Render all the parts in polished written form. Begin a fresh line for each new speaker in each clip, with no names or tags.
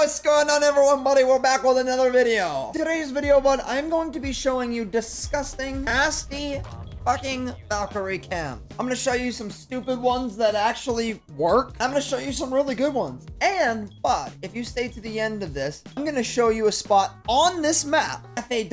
What's going on, everyone, buddy? We're back with another video. Today's video, bud, I'm going to be showing you disgusting, nasty, fucking Valkyrie cams. I'm going to show you some stupid ones that actually work. I'm going to show you some really good ones. And, bud, if you stay to the end of this, I'm going to show you a spot on this map. I'm going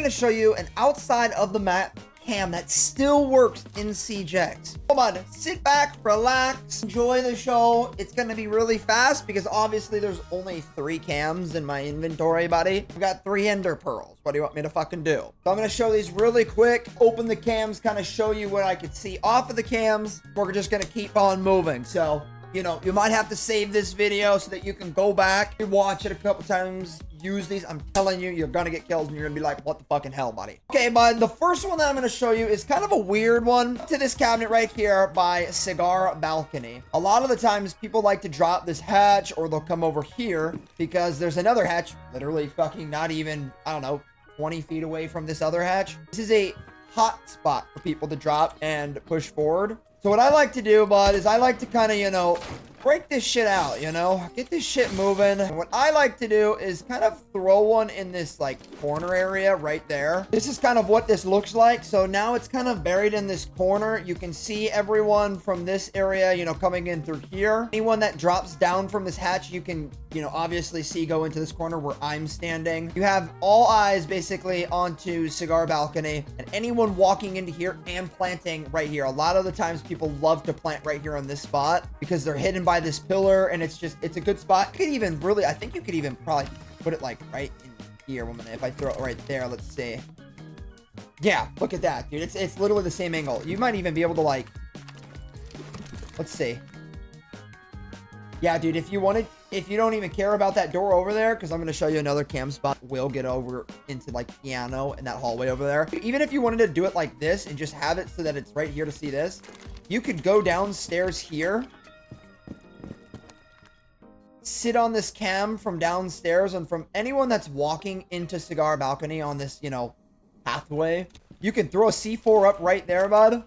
to show you an outside of the map cam that still works in CJX. Come on, sit back, relax, enjoy the show. It's gonna be really fast because obviously there's only 3 cams in my inventory, buddy. I've got 3 ender pearls. What do you want me to fucking do? So I'm gonna show these really quick, open the cams, kind of show you what I could see off of the cams. We're just gonna keep on moving. So, you know, you might have to save this video so that you can go back and watch it a couple times. Use these. I'm telling you, you're gonna get killed and you're gonna be like, what the fucking hell, buddy? Okay, bud, the first one that I'm gonna show you is kind of a weird one. To this cabinet right here by Cigar Balcony. A lot of the times people like to drop this hatch or they'll come over here because there's another hatch literally fucking not even, I don't know, 20 feet away from this other hatch. This is a hot spot for people to drop and push forward. So what I like to do, bud, is I like to kind of, you know, break this shit out, you know, get this shit moving. And what I like to do is kind of throw one in this like corner area right there. This is kind of what this looks like. So now it's kind of buried in this corner. You can see everyone from this area, you know, coming in through here. Anyone that drops down from this hatch, you can, you know, obviously see go into this corner where I'm standing. You have all eyes basically onto Cigar Balcony and anyone walking into here and planting right here. A lot of the times people love to plant right here on this spot because they're hidden by this pillar and it's a good spot. You could even really, I think you could even probably put it like right in here. One minute, if I throw it right there, let's see. Yeah, look at that, dude. It's literally the same angle. You might even be able to like, let's see. Yeah, dude, if you don't even care about that door over there, because I'm going to show you another cam spot. We'll get over into like piano in that hallway over there. Even if you wanted to do it like this and just have it so that it's right here to see this, you could go downstairs here, sit on this cam from downstairs, and from anyone that's walking into Cigar Balcony on this, you know, pathway, you can throw a C4 up right there, bud.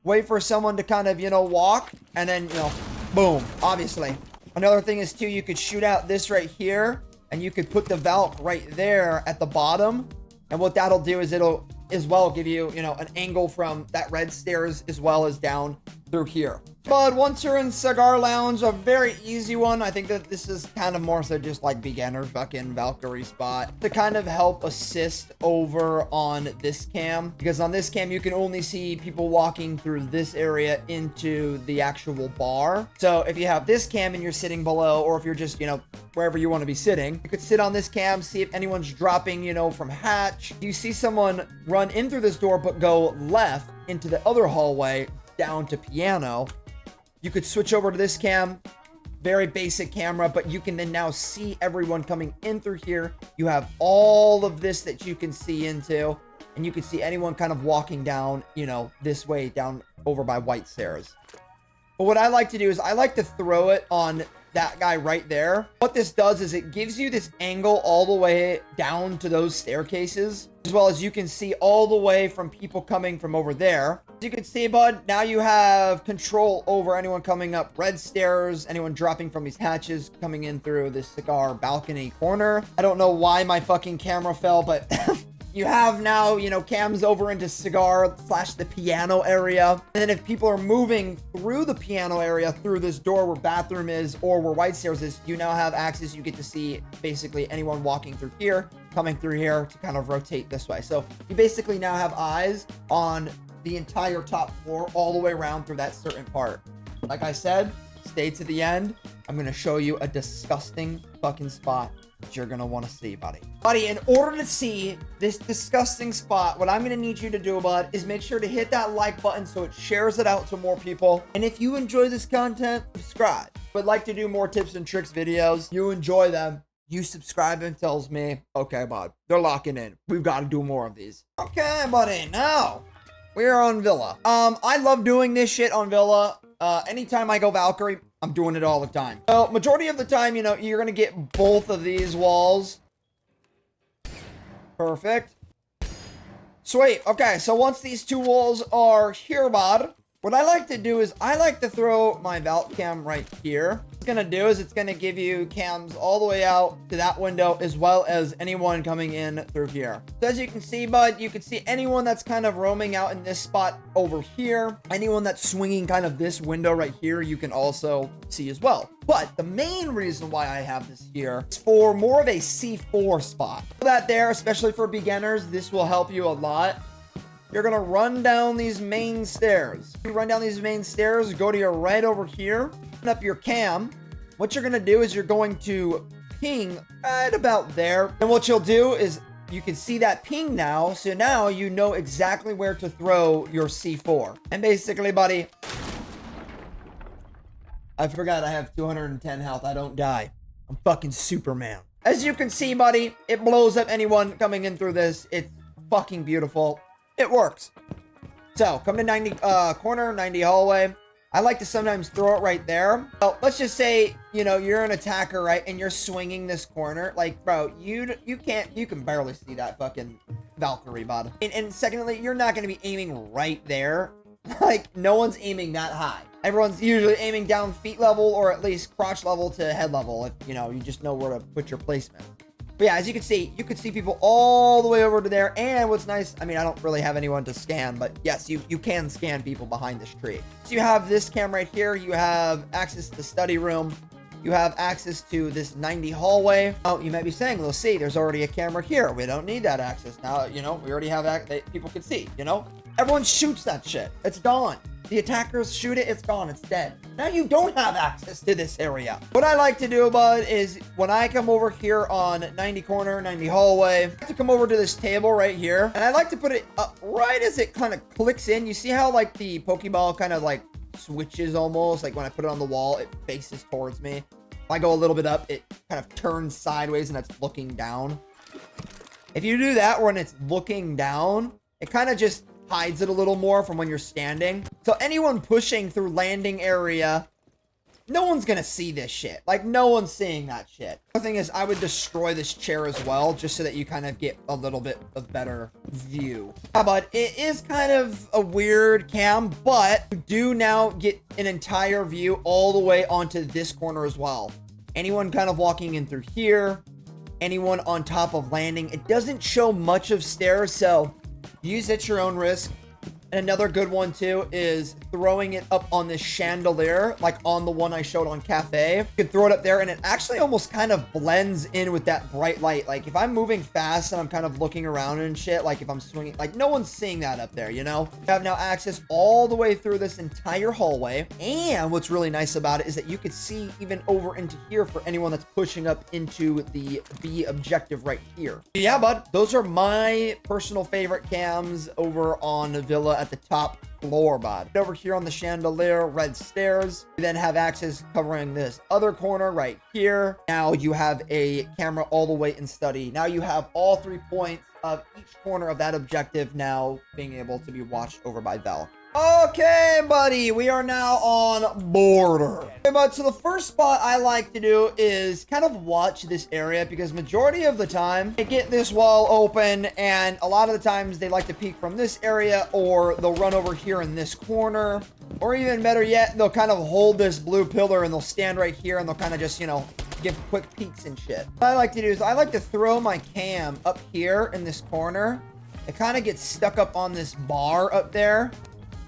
Wait for someone to kind of, you know, walk, and then, you know, boom, obviously. Another thing is, too, you could shoot out this right here, and you could put the Valk right there at the bottom. And what that'll do is it'll as well give you, you know, an angle from that red stairs as well as down through here. But once you're in Cigar Lounge, a very easy one. I think that this is kind of more so just like beginner fucking Valkyrie spot to kind of help assist over on this cam, because on this cam you can only see people walking through this area into the actual bar. So if you have this cam and you're sitting below, or if you're just, you know, wherever you want to be sitting, you could sit on this cam, see if anyone's dropping, you know, from hatch. You see someone run in through this door but go left into the other hallway down to piano. You could switch over to this cam, very basic camera, but you can then now see everyone coming in through here. You have all of this that you can see into, and you can see anyone kind of walking down, you know, this way down over by White Stairs. But what I like to do is I like to throw it on that guy right there. What this does is it gives you this angle all the way down to those staircases, as well as you can see all the way from people coming from over there. As you can see, bud, now you have control over anyone coming up red stairs, anyone dropping from these hatches, coming in through this Cigar Balcony corner. I don't know why my fucking camera fell, but you have now, you know, cams over into Cigar / the piano area. And then if people are moving through the piano area, through this door where bathroom is or where White Stairs is, you now have access. You get to see basically anyone walking through here, coming through here to kind of rotate this way. So you basically now have eyes on the entire top floor all the way around through that certain part. Like I said, stay to the end. I'm going to show you a disgusting fucking spot that you're going to want to see, buddy. Buddy, in order to see this disgusting spot, what I'm going to need you to do, bud, is make sure to hit that like button so it shares it out to more people. And if you enjoy this content, subscribe. Would like to do more tips and tricks videos. You enjoy them. You subscribe and tells me, okay, bud, they're locking in. We've got to do more of these. Okay, buddy, now we're on Villa. I love doing this shit on Villa. Anytime I go Valkyrie, I'm doing it all the time. So, majority of the time, you know, you're gonna get both of these walls. Perfect. Sweet. Okay, so once these 2 walls are here, bud, What I like to do is I like to throw my Valk cam right here. What it's gonna do is it's gonna give you cams all the way out to that window, as well as anyone coming in through here. So as you can see, bud, you can see anyone that's kind of roaming out in this spot over here. Anyone that's swinging kind of this window right here, you can also see as well. But the main reason why I have this here is for more of a C4 spot. That there, especially for beginners, this will help you a lot. You're gonna run down these main stairs. You run down these main stairs, go to your right over here, open up your cam. What you're gonna do is you're going to ping right about there. And what you'll do is you can see that ping now. So now you know exactly where to throw your C4. And basically, buddy, I forgot I have 210 health. I don't die. I'm fucking Superman. As you can see, buddy, it blows up anyone coming in through this. It's fucking beautiful. It works. So, come to 90 corner, 90 hallway. I like to sometimes throw it right there. So, let's just say, you know, you're an attacker, right? And you're swinging this corner. Like, bro, you can barely see that fucking Valkyrie, bud. And secondly, you're not going to be aiming right there. Like, no one's aiming that high. Everyone's usually aiming down feet level or at least crotch level to head level. If, you know, you just know where to put your placement. But yeah, as you can see, you could see people all the way over to there. And what's nice, I mean, I don't really have anyone to scan, but yes, you can scan people behind this tree. So you have this cam right here. You have access to the study room. You have access to this 90 hallway. Oh, you might be saying, let's see, there's already a camera here. We don't need that access now. You know, we already have people can see, you know? Everyone shoots that shit. It's gone. The attackers shoot it, it's gone, it's dead. Now you don't have access to this area. What I like to do, bud, is when I come over here on 90 corner, 90 hallway, I like to come over to this table right here, and I like to put it up right as it kind of clicks in. You see how like the Pokeball kind of like switches almost? Like when I put it on the wall, it faces towards me. If I go a little bit up, it kind of turns sideways and it's looking down. If you do that when it's looking down, it kind of just hides it a little more from when you're standing. So anyone pushing through landing area, no one's gonna see this shit. Like, no one's seeing that shit. The thing is, I would destroy this chair as well, just so that you kind of get a little bit of better view. But it is kind of a weird cam, but you do now get an entire view all the way onto this corner as well. Anyone kind of walking in through here, anyone on top of landing. It doesn't show much of stairs, so use at your own risk. And another good one too is throwing it up on this chandelier, like on the one I showed on Cafe. You can throw it up there and it actually almost kind of blends in with that bright light. Like if I'm moving fast and I'm kind of looking around and shit, like if I'm swinging, like no one's seeing that up there, you know? You have now access all the way through this entire hallway. And what's really nice about it is that you could see even over into here for anyone that's pushing up into the B objective right here. Yeah, bud, those are my personal favorite cams over on the Villa at the top floor, bud. Over here on the chandelier, red stairs. You then have access covering this other corner right here. Now you have a camera all the way in study. Now you have all 3 points of each corner of that objective now being able to be watched over by Valk. Okay, buddy, we are now on border. Okay, bud, so the first spot I like to do is kind of watch this area because majority of the time they get this wall open and a lot of the times they like to peek from this area or they'll run over here in this corner, or even better yet, they'll kind of hold this blue pillar and they'll stand right here and they'll kind of just, you know, give quick peeks and shit. What I like to do is I like to throw my cam up here in this corner. It kind of gets stuck up on this bar up there.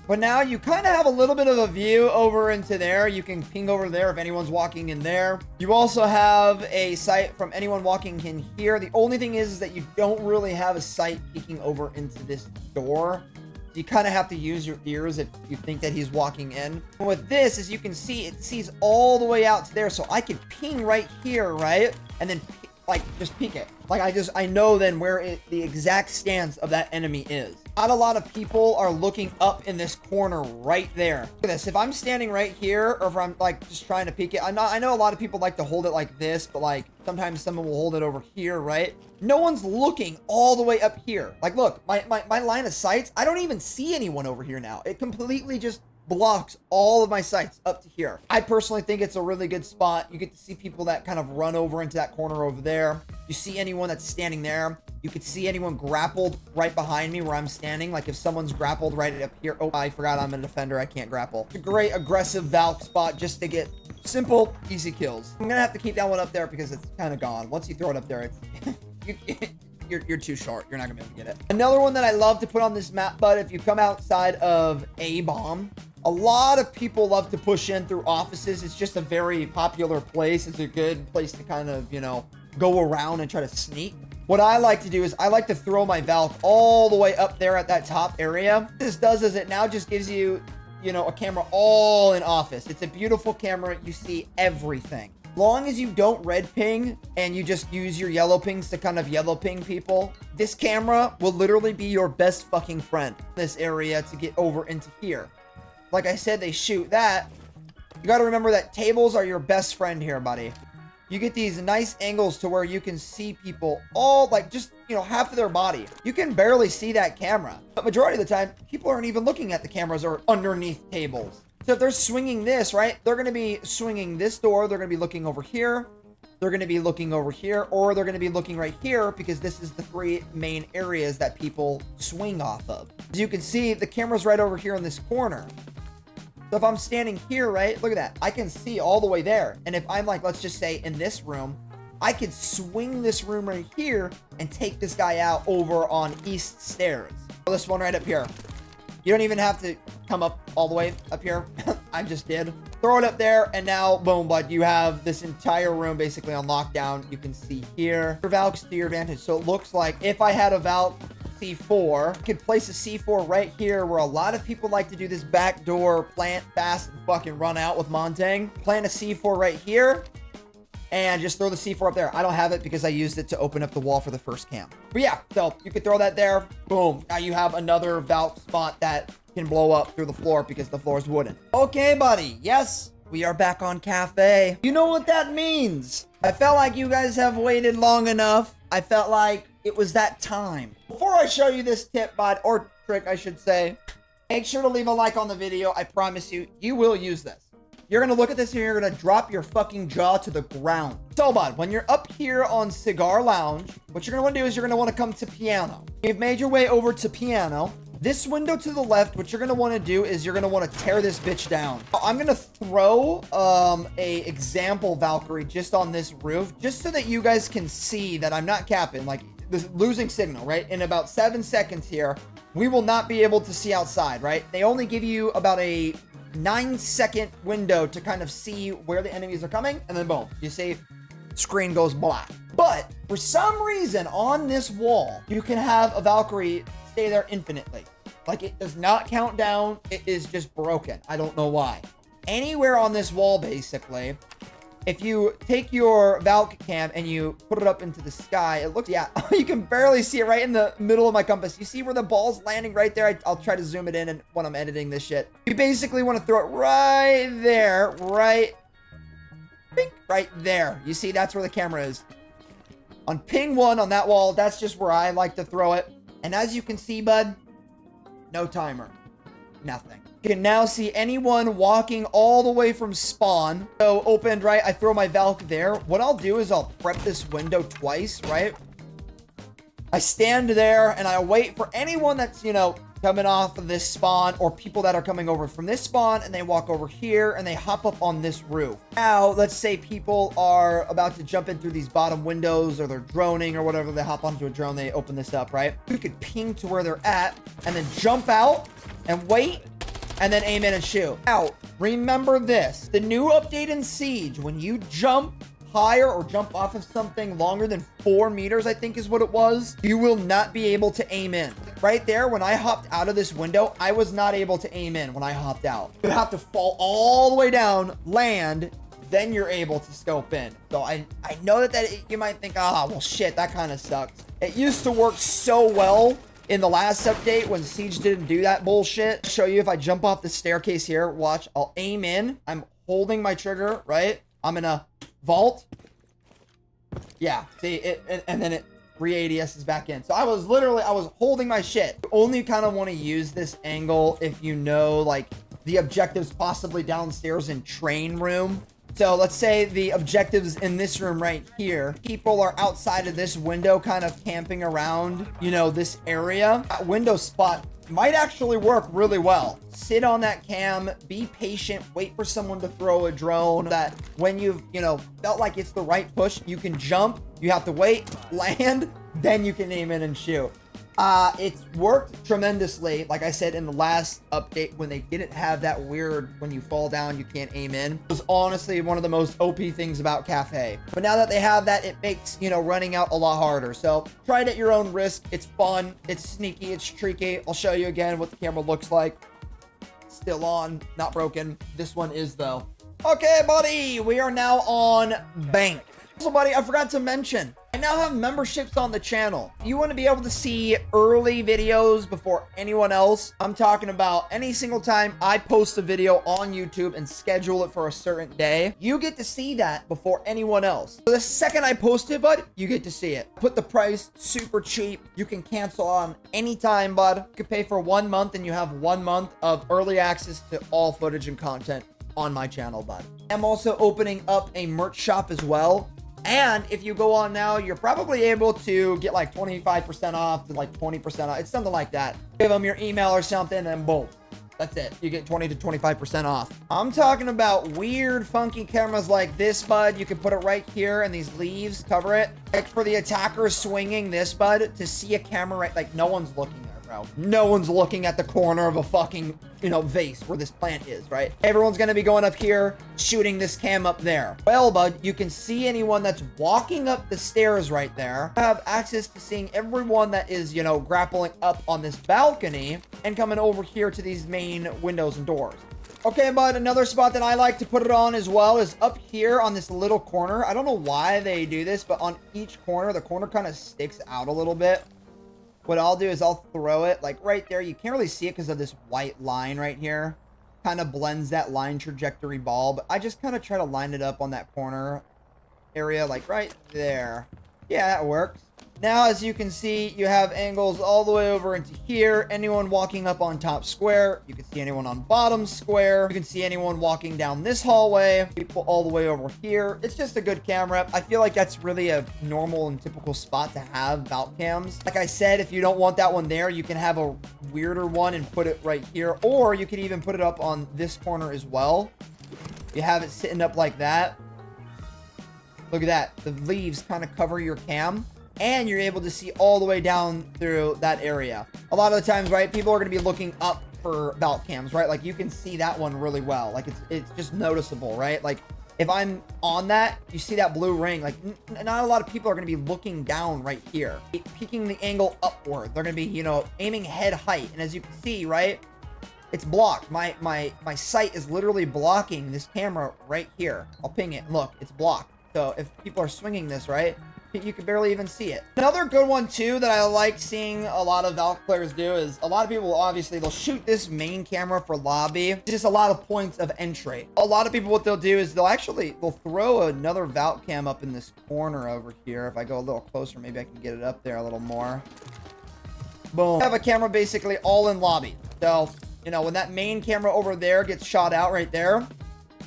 But now you kind of have a little bit of a view over into there. You can ping over there if anyone's walking in there. You also have a sight from anyone walking in here. The only thing is that you don't really have a sight peeking over into this door. So you kind of have to use your ears if you think that he's walking in. And with this, as you can see, it sees all the way out to there. So I could ping right here, right? And then like just peek it. Like I know then where the exact stance of that enemy is. Not a lot of people are looking up in this corner right there. Look at this. If I'm standing right here, or if I'm like just trying to peek it, I know a lot of people like to hold it like this, but like sometimes someone will hold it over here, right? No one's looking all the way up here. Like look, my line of sights, I don't even see anyone over here now. It completely just blocks all of my sights up to here. I personally think it's a really good spot. You get to see people that kind of run over into that corner over there. You see anyone that's standing there. You could see anyone grappled right behind me where I'm standing. Like if someone's grappled right up here. Oh, I forgot I'm a defender. I can't grapple. It's a great aggressive Valk spot just to get simple, easy kills. I'm gonna have to keep that one up there because it's kind of gone. Once you throw it up there, it's you're too short. You're not gonna be able to get it. Another one that I love to put on this map, but if you come outside of A-bomb, a lot of people love to push in through offices. It's just a very popular place. It's a good place to kind of, you know, go around and try to sneak. What I like to do is I like to throw my Valk all the way up there at that top area. What this does is it now just gives you, you know, a camera all in office. It's a beautiful camera. You see everything. Long as you don't red ping and you just use your yellow pings to kind of yellow ping people, this camera will literally be your best fucking friend in this area to get over into here. Like I said, they shoot that. You got to remember that tables are your best friend here, buddy. You get these nice angles to where you can see people all like just, you know, half of their body. You can barely see that camera. But majority of the time, people aren't even looking at the cameras or underneath tables. So if they're swinging this, right, they're going to be swinging this door. They're going to be looking over here. They're going to be looking over here, or they're going to be looking right here because this is the 3 main areas that people swing off of. As you can see, the camera's right over here in this corner. So if I'm standing here, right, look at that. I can see all the way there. And if I'm like, let's just say in this room, I could swing this room right here and take this guy out over on east stairs. This one right up here. You don't even have to come up all the way up here. I just did. Throw it up there, and now, boom, bud, you have this entire room basically on lockdown. You can see here. Your Valk's to your advantage. So it looks like if I had a Valk C4, I could place a C4 right here where a lot of people like to do this backdoor plant fast and fucking run out with Montang. Plant a C4 right here. And just throw the C4 up there. I don't have it because I used it to open up the wall for the first camp. But yeah, so you could throw that there. Boom. Now you have another Valk spot that can blow up through the floor because the floor is wooden. Okay, buddy. Yes, we are back on cafe. You know what that means. I felt like you guys have waited long enough. I felt like it was that time. Before I show you this tip, bud, or trick, I should say, make sure to leave a like on the video. I promise you, you will use this. You're going to look at this and you're going to drop your fucking jaw to the ground. So, bud, when you're up here on Cigar Lounge, what you're going to want to do is you're going to want to come to piano. You've made your way over to piano. This window to the left, what you're going to want to do is you're going to want to tear this bitch down. I'm going to throw a example Valkyrie just on this roof, just so that you guys can see that I'm not capping. Like, this losing signal, right? In about 7 seconds here, we will not be able to see outside, right? They only give you about a 9-second window to kind of see where the enemies are coming, and then boom, you see screen goes black. But for some reason on this wall, you can have a Valkyrie stay there infinitely. Like, it does not count down. It is just broken. I don't know why. Anywhere on this wall, basically, if you take your Valk cam and you put it up into the sky, it looks, yeah, you can barely see it right in the middle of my compass. You see where the ball's landing right there? I'll try to zoom it in and when I'm editing this shit. You basically want to throw it right there, right there. You see, that's where the camera is. On ping 1 on that wall, that's just where I like to throw it. And as you can see, bud, no timer, nothing. You can now see anyone walking all the way from spawn. So opened, right? I throw my Valk there. What I'll do is I'll prep this window twice, right? I stand there and I wait for anyone that's, you know, coming off of this spawn, or people that are coming over from this spawn and they walk over here and they hop up on this roof. Now, let's say people are about to jump in through these bottom windows, or they're droning or whatever. They hop onto a drone, they open this up, right? You could ping to where they're at and then jump out and wait and then aim in and shoot. Now, remember this. The new update in Siege, when you jump higher or jump off of something longer than 4 meters, I think is what it was, you will not be able to aim in. Right there, when I hopped out of this window, I was not able to aim in when I hopped out. You have to fall all the way down, land, then you're able to scope in. So I know that you might think, well, shit, that kind of sucks. It used to work so well in the last update when Siege didn't do that bullshit. I'll show you if I jump off the staircase here. Watch, I'll aim in. I'm holding my trigger, right? I'm in a vault. Yeah, see it, and then it re-ADS is back in. So I was holding my shit. You only kind of want to use this angle if you know, like, the objective's possibly downstairs in train room. So let's say the objectives in this room right here. People are outside of this window kind of camping around, you know, this area. That window spot might actually work really well. Sit on that cam, be patient, wait for someone to throw a drone that when you've, you know, felt like it's the right push, you can jump, you have to wait, land, then you can aim in and shoot. It's worked tremendously. Like I said in the last update, when they didn't have that weird, when you fall down, you can't aim in. It was honestly one of the most OP things about Cafe. But now that they have that, it makes, you know, running out a lot harder. So try it at your own risk. It's fun. It's sneaky. It's tricky. I'll show you again what the camera looks like. Still on, not broken. This one is though. Okay, buddy, we are now on Bank. Also, buddy, I forgot to mention, I now have memberships on the channel. If you want to be able to see early videos before anyone else, I'm talking about any single time I post a video on YouTube and schedule it for a certain day, you get to see that before anyone else. So the second I post it, bud, you get to see it. Put the price super cheap. You can cancel on any time, bud. You can pay for 1 month and you have 1 month of early access to all footage and content on my channel, bud. I'm also opening up a merch shop as well. And if you go on now, you're probably able to get like 25% off to like 20% off. It's something like that. Give them your email or something and boom. That's it. You get 20 to 25% off. I'm talking about weird, funky cameras like this, bud. You can put it right here and these leaves cover it. Like for the attacker swinging this, bud, to see a camera right, like no one's looking there, bro. No one's looking at the corner of a fucking, you know, vase where this plant is, right? Everyone's gonna be going up here, shooting this cam up there. Well, bud, you can see anyone that's walking up the stairs right there. You have access to seeing everyone that is, you know, grappling up on this balcony and coming over here to these main windows and doors. Okay, bud, another spot that I like to put it on as well is up here on this little corner. I don't know why they do this, but on each corner, the corner kind of sticks out a little bit. What I'll do is I'll throw it like right there. You can't really see it because of this white line right here. Kind of blends that line trajectory ball, but I just kind of try to line it up on that corner area, like right there. Yeah, that works. Now, as you can see, you have angles all the way over into here. Anyone walking up on top square. You can see anyone on bottom square. You can see anyone walking down this hallway. People all the way over here. It's just a good camera. I feel like that's really a normal and typical spot to have Valk cams. Like I said, if you don't want that one there, you can have a weirder one and put it right here. Or you could even put it up on this corner as well. You have it sitting up like that. Look at that. The leaves kind of cover your cam. And you're able to see all the way down through that area. A lot of the times, right, people are going to be looking up for Valk cams, right? Like, you can see that one really well. Like, it's just noticeable, right? Like, if I'm on that, you see that blue ring. Like, not a lot of people are going to be looking down right here. Peeking the angle upward. They're going to be, you know, aiming head height. And as you can see, right, it's blocked. My sight is literally blocking this camera right here. I'll ping it. Look, it's blocked. So if people are swinging this, right, you can barely even see it. Another good one too that I like seeing a lot of Valk players do is a lot of people, obviously, they'll shoot this main camera for lobby. It's just a lot of points of entry. A lot of people, what they'll do is they'll throw another Valk cam up in this corner over here. If I go a little closer, maybe I can get it up there a little more. Boom. I have a camera basically all in lobby. So, you know, when that main camera over there gets shot out right there,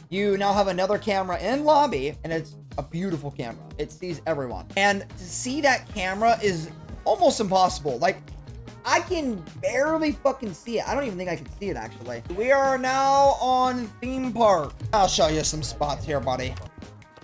you now have another camera in lobby, and it's a beautiful camera. It sees everyone. And to see that camera is almost impossible. Like, I can barely fucking see it. I don't even think I can see it, actually. We are now on theme park. I'll show you some spots here, buddy.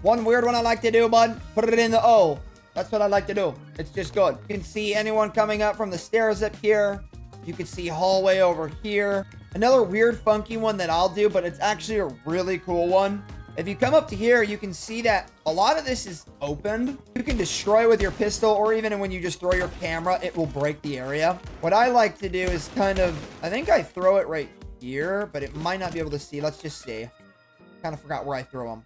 One weird one I like to do, bud, put it in the O. That's what I like to do. It's just good. You can see anyone coming up from the stairs up here. You can see hallway over here. Another weird, funky one that I'll do, but it's actually a really cool one. If you come up to here, you can see that a lot of this is opened. You can destroy with your pistol, or even when you just throw your camera, it will break the area. What I like to do is kind of, I think I throw it right here, but it might not be able to see. Let's just see. Kind of forgot where I threw them.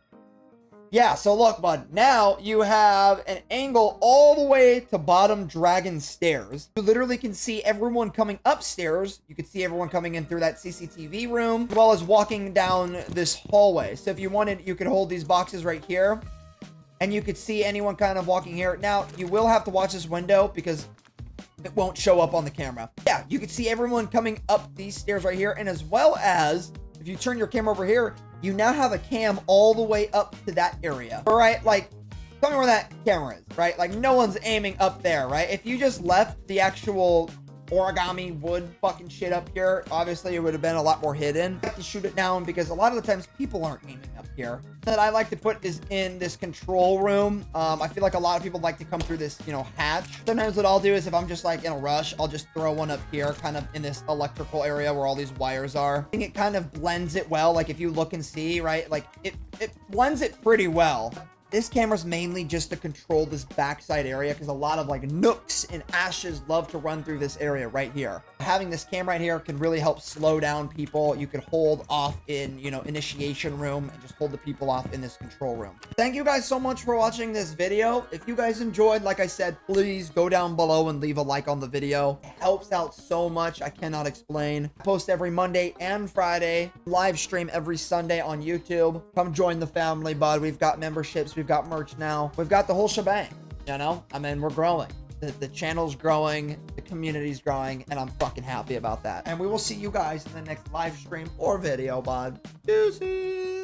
Yeah, so look, bud. Now you have an angle all the way to bottom dragon stairs. You literally can see everyone coming upstairs. You can see everyone coming in through that CCTV room, as well as walking down this hallway. So if you wanted, you could hold these boxes right here, and you could see anyone kind of walking here. Now, you will have to watch this window because it won't show up on the camera. Yeah, you can see everyone coming up these stairs right here, and as well as If you turn your camera over here, you now have a cam all the way up to that area. All right, like, tell me where that camera is, right? Like, no one's aiming up there, right? If you just left the actual origami wood fucking shit up here, obviously it would have been a lot more hidden. I like to shoot it down because a lot of the times people aren't aiming up here. That I like to put is in this control room. I feel like a lot of people like to come through this, you know, hatch. Sometimes what I'll do is if I'm just like in a rush, I'll just throw one up here, kind of in this electrical area where all these wires are. I think it kind of blends it well. Like if you look and see, right, like it blends it pretty well. This camera's mainly just to control this backside area because a lot of like nooks and ashes love to run through this area right here. Having this camera right here can really help slow down people. You can hold off in, you know, initiation room and just hold the people off in this control room. Thank you guys so much for watching this video. If you guys enjoyed, like I said, please go down below and leave a like on the video. It helps out so much. I cannot explain. I post every Monday and Friday, live stream every Sunday on YouTube. Come join the family, bud. We've got memberships. We've got merch now. We've got the whole shebang, you know? I mean, we're growing. The channel's growing, the community's growing, and I'm fucking happy about that. And we will see you guys in the next live stream or video, bud. Deuces.